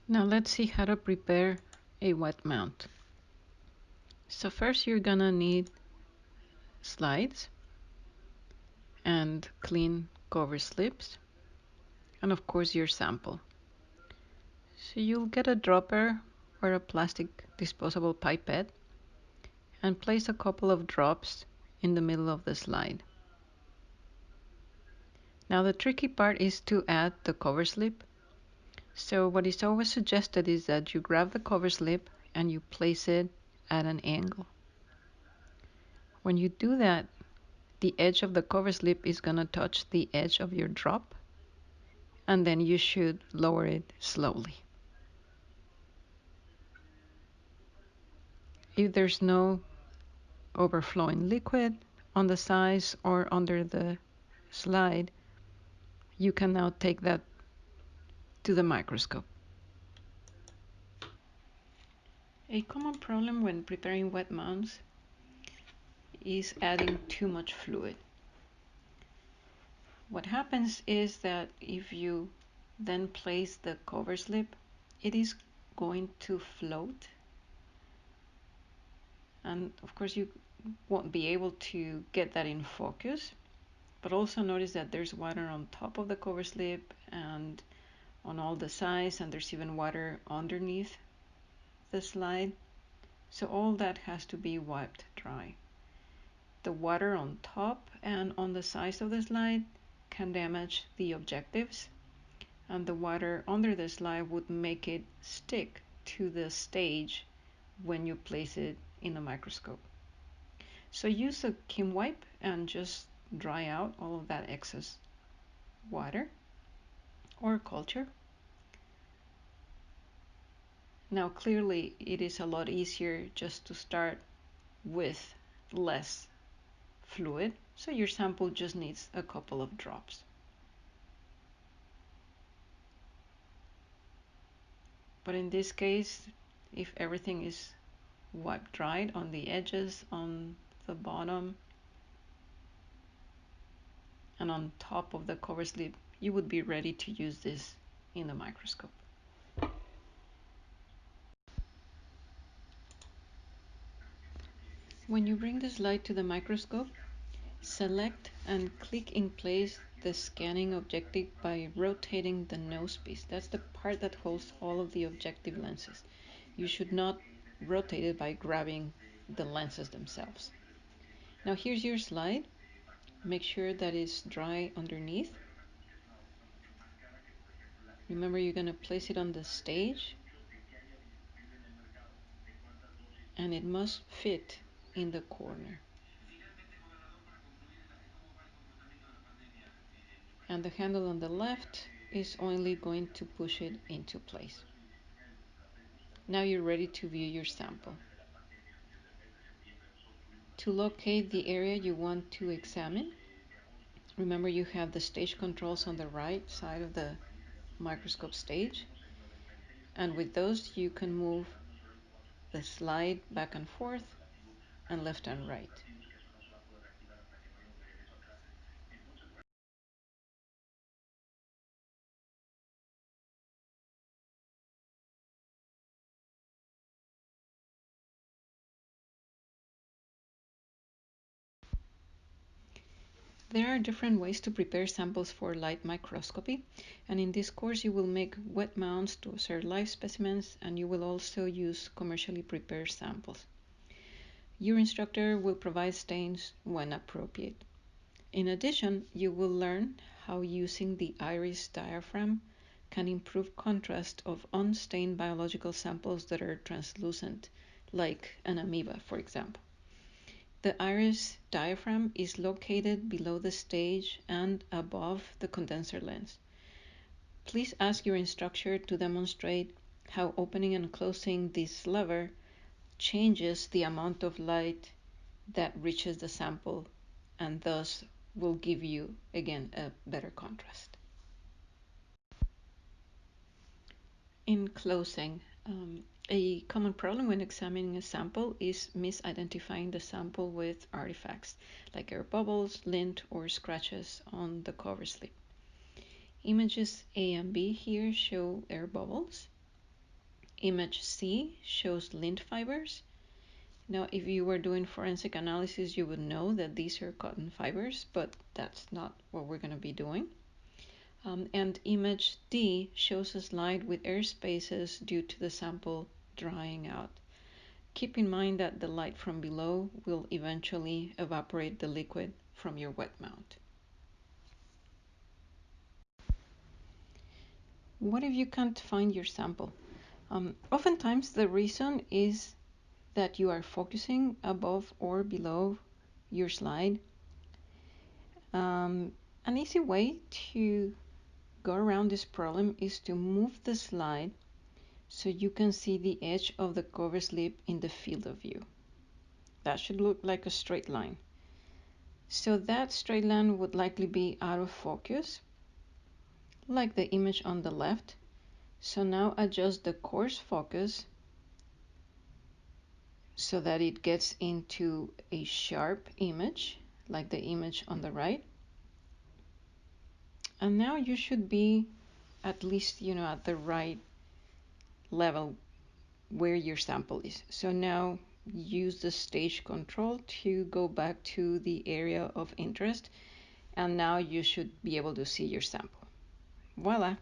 Now let's see how to prepare a wet mount. So first you're gonna need slides and clean cover slips, and of course your sample. So you'll get a dropper or a plastic disposable pipette and place a couple of drops in the middle of the slide. Now the tricky part is to add the cover slip. So what is always suggested is that you grab the cover slip and you place it at an angle. When you do that, the edge of the cover slip is going to touch the edge of your drop, and then you should lower it slowly. If there's no overflowing liquid on the sides or under the slide, you can now take that to the microscope. A common problem when preparing wet mounts is adding too much fluid. What happens is that if you then place the cover slip, it is going to float, and of course you won't be able to get that in focus. But also notice that there's water on top of the cover slip and on all the sides, and there's even water underneath the slide. So all that has to be wiped dry. The water on top and on the sides of the slide can damage the objectives, and the water under the slide would make it stick to the stage when you place it in a microscope. So use a Kim wipe and just dry out all of that excess water or culture. Now clearly it is a lot easier just to start with less fluid, so your sample just needs a couple of drops. But in this case, if everything is wiped dry on the edges, on the bottom, and on top of the cover slip, you would be ready to use this in the microscope. When you bring the slide to the microscope, select and click in place the scanning objective by rotating the nose piece. That's the part that holds all of the objective lenses. You should not rotate it by grabbing the lenses themselves. Now here's your slide. Make sure that it's dry underneath. Remember, you're going to place it on the stage, and it must fit in the corner. And the handle on the left is only going to push it into place. Now you're ready to view your sample. To locate the area you want to examine, remember you have the stage controls on the right side of the microscope stage, and with those you can move the slide back and forth and left and right. There are different ways to prepare samples for light microscopy, and in this course you will make wet mounts to observe live specimens, and you will also use commercially prepared samples. Your instructor will provide stains when appropriate. In addition, you will learn how using the iris diaphragm can improve contrast of unstained biological samples that are translucent, like an amoeba, for example. The iris diaphragm is located below the stage and above the condenser lens. Please ask your instructor to demonstrate how opening and closing this lever changes the amount of light that reaches the sample, and thus will give you, again, a better contrast. In closing, a common problem when examining a sample is misidentifying the sample with artifacts like air bubbles, lint, or scratches on the cover slip. Images A and B here show air bubbles, Image C shows lint fibers. Now, if you were doing forensic analysis, you would know that these are cotton fibers, but that's not what we're going to be doing. And image D shows a slide with air spaces due to the sample drying out. Keep in mind that the light from below will eventually evaporate the liquid from your wet mount. What if you can't find your sample? Oftentimes the reason is that you are focusing above or below your slide. An easy way to go around this problem is to move the slide so you can see the edge of the cover slip in the field of view. That should look like a straight line. So that straight line would likely be out of focus, like the image on the left. So now adjust the coarse focus so that it gets into a sharp image, like the image on the right. And now you should be at least, at the right level where your sample is. So now use the stage control to go back to the area of interest. And now you should be able to see your sample. Voila!